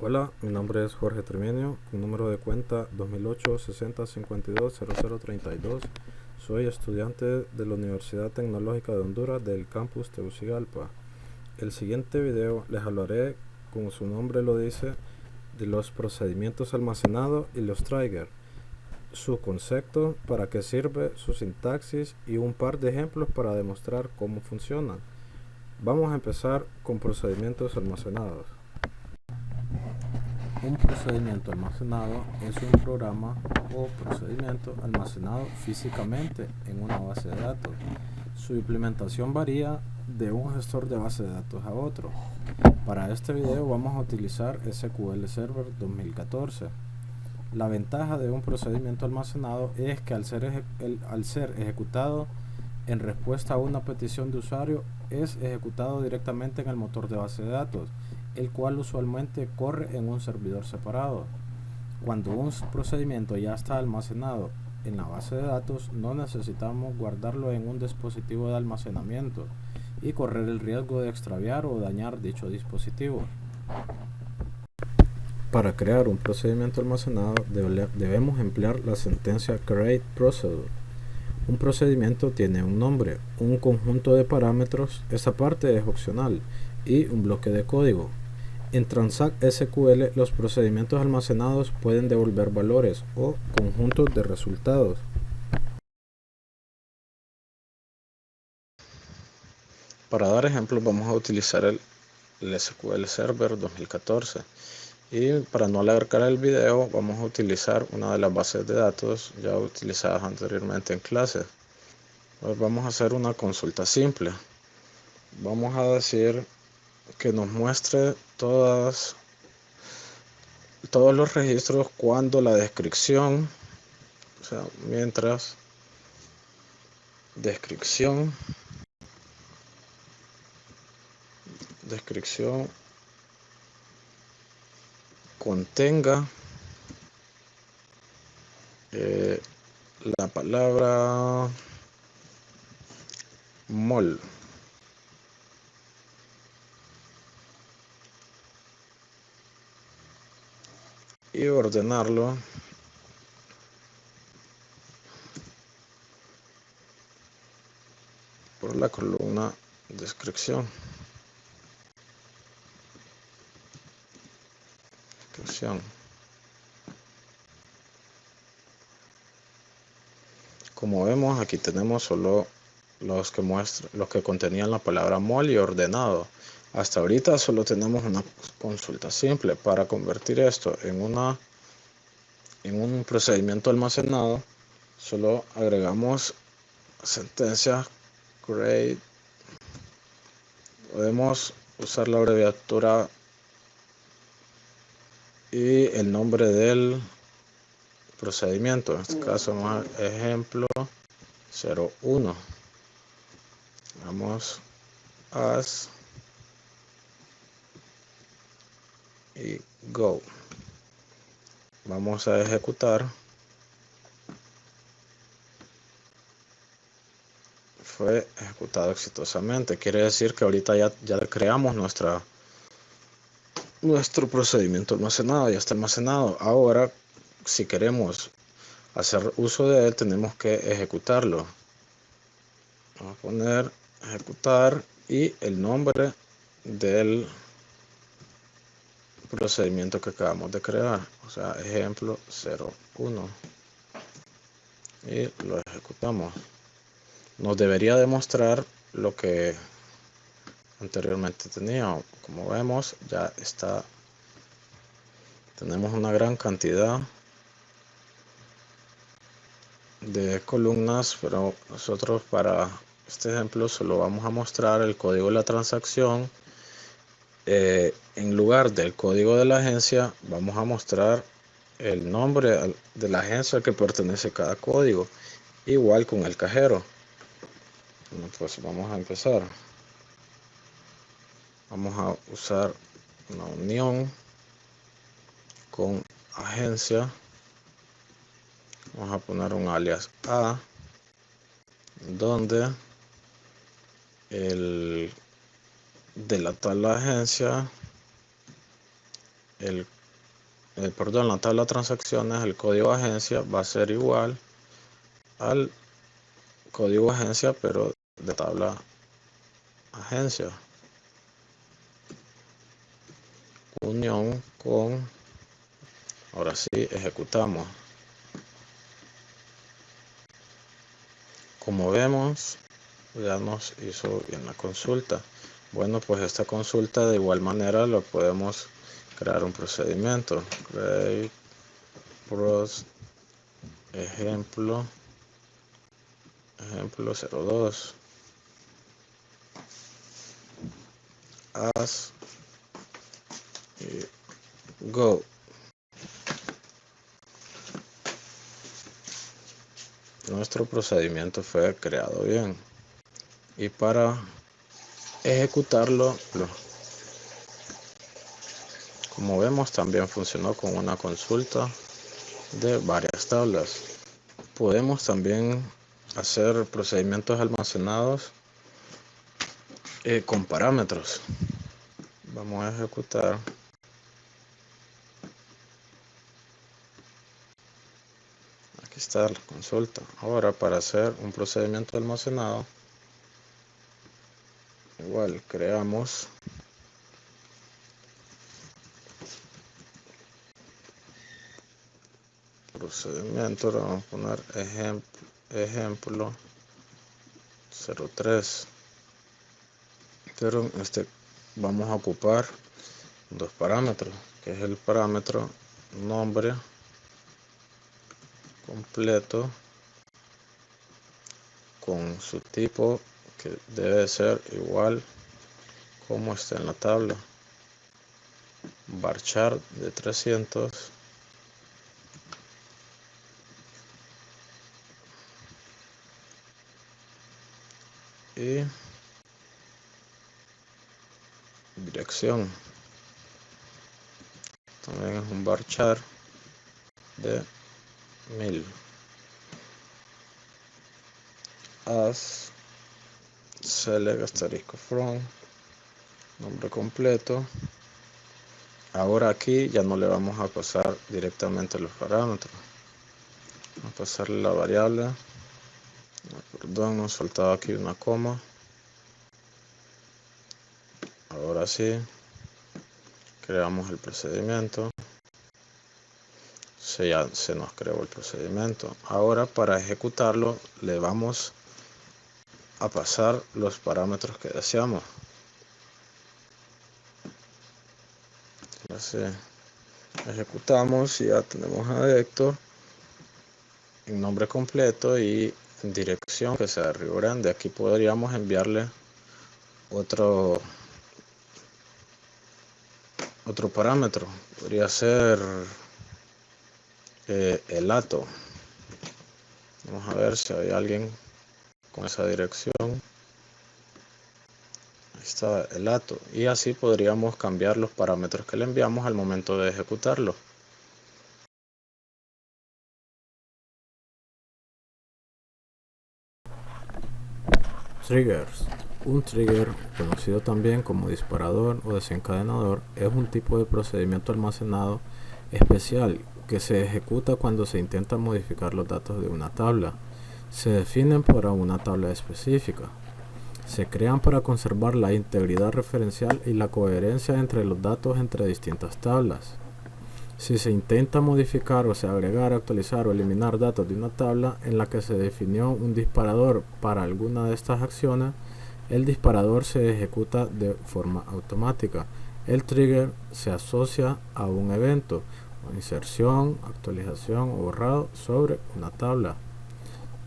Hola, mi nombre es Jorge Tremenio, con número de cuenta 2008-6052-0032. Soy estudiante de la Universidad Tecnológica de Honduras del campus Tegucigalpa. El siguiente video les hablaré, como su nombre lo dice, de los procedimientos almacenados y los triggers, su concepto, para qué sirve, su sintaxis y un par de ejemplos para demostrar cómo funcionan. Vamos a empezar con procedimientos almacenados. Un procedimiento almacenado es un programa o procedimiento almacenado físicamente en una base de datos. Su implementación varía de un gestor de base de datos a otro. Para este video vamos a utilizar SQL Server 2014. La ventaja de un procedimiento almacenado es que al ser ejecutado en respuesta a una petición de usuario, es ejecutado directamente en el motor de base de datos, el cual usualmente corre en un servidor separado. Cuando un procedimiento ya está almacenado en la base de datos, no necesitamos guardarlo en un dispositivo de almacenamiento y correr el riesgo de extraviar o dañar dicho dispositivo. Para crear un procedimiento almacenado debemos emplear la sentencia create procedure. Un procedimiento tiene un nombre, un conjunto de parámetros, esa parte es opcional, y un bloque de código. En Transact SQL los procedimientos almacenados pueden devolver valores o conjuntos de resultados. Para dar ejemplos vamos a utilizar el SQL Server 2014 y para no alargar el video vamos a utilizar una de las bases de datos ya utilizadas anteriormente en clase. Pues vamos a hacer una consulta simple. Vamos a decir que nos muestre todos los registros cuando la descripción, o sea, mientras descripción contenga la palabra mol. Y ordenarlo por la columna descripción. Como vemos, aquí tenemos solo los que contenían la palabra mol y ordenado. Hasta ahorita solo tenemos una consulta simple. Para convertir esto en un procedimiento almacenado, solo agregamos sentencia create. Podemos usar la abreviatura y el nombre del procedimiento. En este caso, ejemplo 01. Vamos as y go. Vamos a ejecutar. Fue ejecutado exitosamente. Quiere decir que ahorita ya creamos nuestro procedimiento almacenado. Ya está almacenado. Ahora, si queremos hacer uso de él, tenemos que ejecutarlo. Vamos a poner ejecutar y el nombre del procedimiento que acabamos de crear, o sea, ejemplo 01, y lo ejecutamos. Nos debería demostrar lo que anteriormente tenía. Como vemos, ya está. Tenemos una gran cantidad de columnas, pero nosotros para este ejemplo solo vamos a mostrar el código de la transacción. En lugar del código de la agencia, vamos a mostrar el nombre de la agencia al que pertenece cada código, igual con el cajero. Bueno, pues vamos a empezar. Vamos a usar una unión con agencia. Vamos a poner un alias A, donde el de la tal agencia la tabla de transacciones, el código agencia va a ser igual al código agencia, pero de tabla agencia. Unión con, ahora sí, ejecutamos. Como vemos, ya nos hizo bien la consulta. Bueno, pues esta consulta de igual manera lo podemos crear un procedimiento. Create pros ejemplo 02 as y go. Nuestro procedimiento fue creado bien, y para ejecutarlo, como vemos, también funcionó con una consulta de varias tablas. Podemos también hacer procedimientos almacenados con parámetros. Vamos a ejecutar. Aquí está la consulta. Ahora, para hacer un procedimiento almacenado, igual creamos procedimiento. Le vamos a poner ejemplo 03, pero vamos a ocupar dos parámetros, que es el parámetro nombre completo con su tipo, que debe ser igual como está en la tabla, varchar de 300, y dirección también es un varchar de 1000. As select asterisco from nombre completo. Ahora aquí ya no le vamos a pasar directamente los parámetros, vamos a pasarle la variable. Perdón, nos faltaba aquí una coma. Ahora sí, creamos el procedimiento. Ya se nos creó el procedimiento. Ahora, para ejecutarlo, le vamos a pasar los parámetros que deseamos. Así, ejecutamos y ya tenemos a Vector en nombre completo y en dirección, que sea Río Grande. Aquí podríamos enviarle otro parámetro. Podría ser el hato. Vamos a ver si hay alguien con esa dirección. Ahí está el hato, y así podríamos cambiar los parámetros que le enviamos al momento de ejecutarlo. Triggers. Un trigger, conocido también como disparador o desencadenador, es un tipo de procedimiento almacenado especial que se ejecuta cuando se intenta modificar los datos de una tabla. Se definen para una tabla específica. Se crean para conservar la integridad referencial y la coherencia entre los datos entre distintas tablas. Si se intenta modificar o se agregar, actualizar o eliminar datos de una tabla en la que se definió un disparador para alguna de estas acciones, el disparador se ejecuta de forma automática. El trigger se asocia a un evento, o inserción, actualización o borrado sobre una tabla.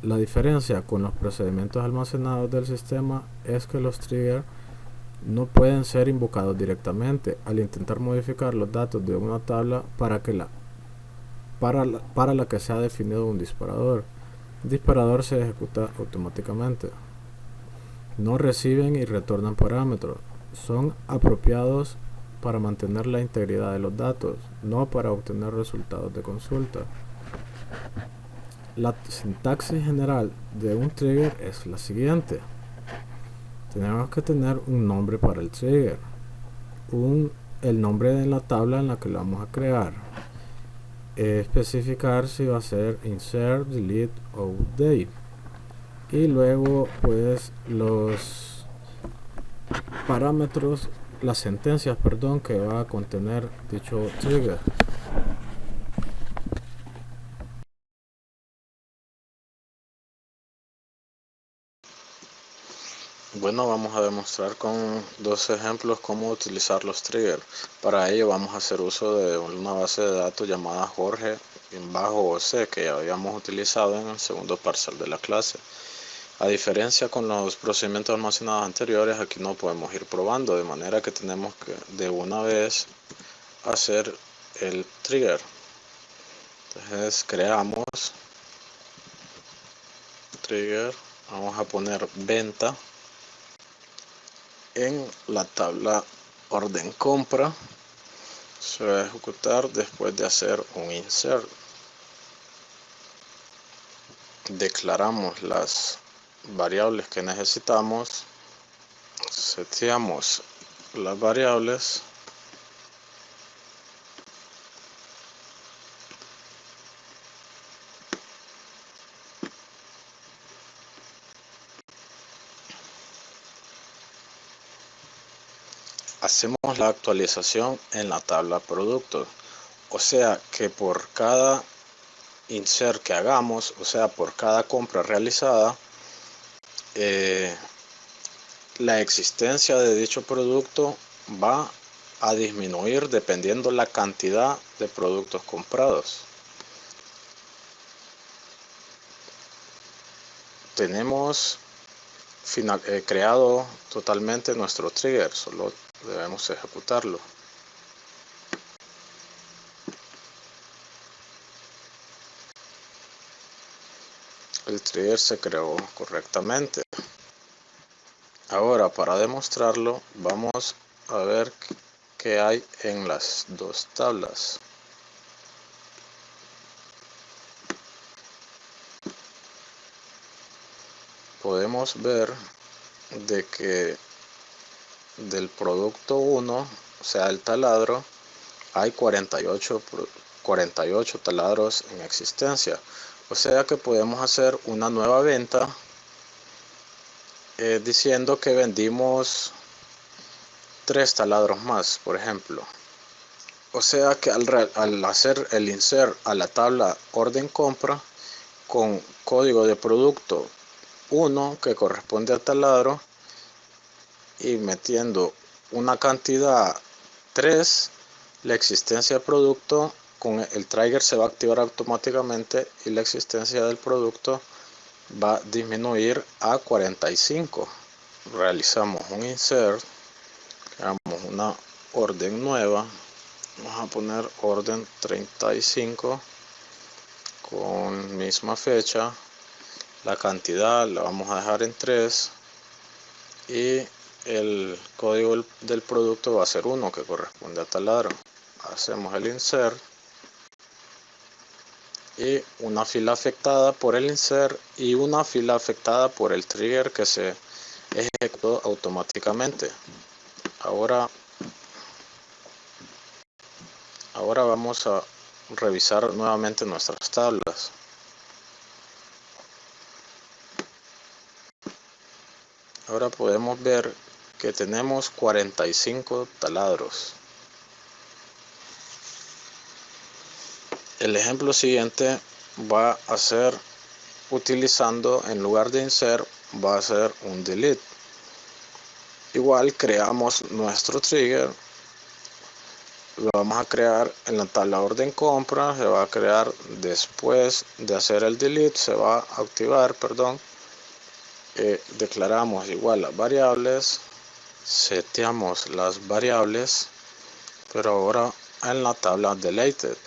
La diferencia con los procedimientos almacenados del sistema es que los triggers no pueden ser invocados directamente al intentar modificar los datos de una tabla para la que se ha definido un disparador. El disparador se ejecuta automáticamente. No reciben y retornan parámetros. Son apropiados para mantener la integridad de los datos, no para obtener resultados de consulta. La sintaxis general de un trigger es la siguiente. Tenemos que tener un nombre para el trigger, un el nombre de la tabla en la que lo vamos a crear, especificar si va a ser insert, delete o update, y luego pues los parámetros, las sentencias, perdón, que va a contener dicho trigger. Bueno, vamos a demostrar con dos ejemplos cómo utilizar los triggers. Para ello vamos a hacer uso de una base de datos llamada Jorge-OC que ya habíamos utilizado en el segundo parcial de la clase. A diferencia con los procedimientos almacenados anteriores, aquí no podemos ir probando, de manera que tenemos que de una vez hacer el trigger. Entonces creamos trigger, vamos a poner venta en la tabla orden compra. Se va a ejecutar después de hacer un insert. Declaramos las variables que necesitamos, seteamos las variables hacemos la actualización en la tabla productos, o sea que por cada insert que hagamos, o sea por cada compra realizada, la existencia de dicho producto va a disminuir dependiendo la cantidad de productos comprados. Tenemos creado totalmente nuestro trigger, solo debemos ejecutarlo. El trigger se creó correctamente. Ahora, para demostrarlo, vamos a ver qué hay en las dos tablas. Podemos ver de que del producto 1, o sea el taladro, hay 48 taladros en existencia, o sea que podemos hacer una nueva venta diciendo que vendimos 3 taladros más, por ejemplo. O sea que al hacer el insert a la tabla orden compra con código de producto 1 que corresponde a taladro y metiendo una cantidad 3, la existencia del producto con el trigger se va a activar automáticamente y la existencia del producto va a disminuir a 45. Realizamos un insert, creamos una orden nueva, vamos a poner orden 35 con misma fecha, la cantidad la vamos a dejar en 3 y el código del producto va a ser 1 que corresponde a taladro. Hacemos el insert y una fila afectada por el insert y una fila afectada por el trigger que se ejecutó automáticamente. Ahora vamos a revisar nuevamente nuestras tablas. Ahora podemos ver que tenemos 45 taladros. El ejemplo siguiente va a ser utilizando, en lugar de insert, va a ser un delete. Igual creamos nuestro trigger, lo vamos a crear en la tabla orden compra, se va a crear después de hacer el delete, se va a activar, perdón. Declaramos igual las variables, seteamos las variables, pero ahora en la tabla deleted.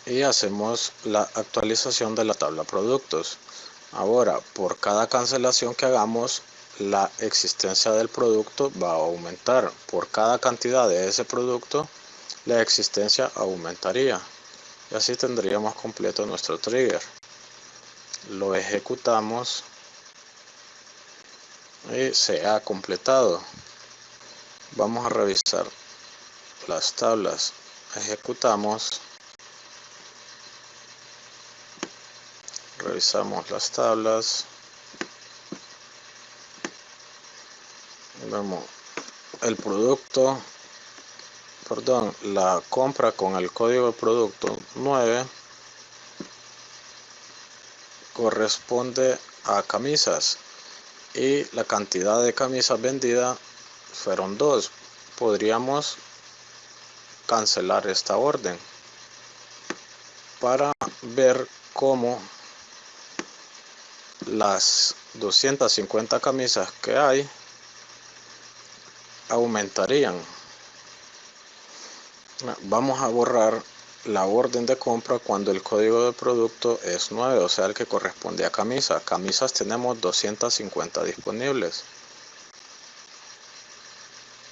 Y hacemos la actualización de la tabla productos. Ahora, por cada cancelación que hagamos, la existencia del producto va a aumentar. Por cada cantidad de ese producto, la existencia aumentaría. Y así tendríamos completo nuestro trigger. Lo ejecutamos y se ha completado. Vamos a revisar las tablas. Ejecutamos. Revisamos las tablas. Vemos el producto, la compra con el código de producto 9 corresponde a camisas y la cantidad de camisas vendidas fueron 2. Podríamos cancelar esta orden para ver cómo las 250 camisas que hay aumentarían. Vamos a borrar la orden de compra cuando el código de producto es 9, o sea el que corresponde a camisas. Camisas tenemos 250 disponibles.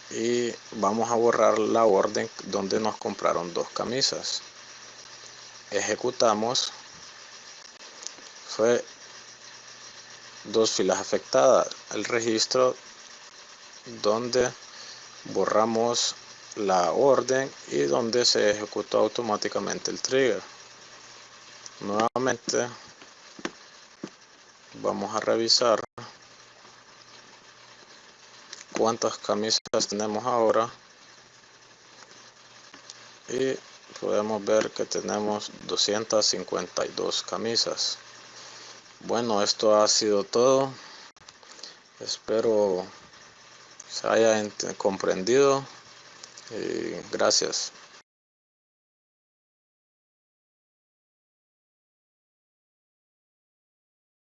Y vamos a borrar la orden donde nos compraron 2 camisas. Ejecutamos. Fue 2 filas afectadas. El registro donde borramos la orden y donde se ejecutó automáticamente el trigger. Nuevamente vamos a revisar cuántas camisas tenemos ahora y podemos ver que tenemos 252 camisas. Bueno, esto ha sido todo. Espero se haya comprendido y gracias.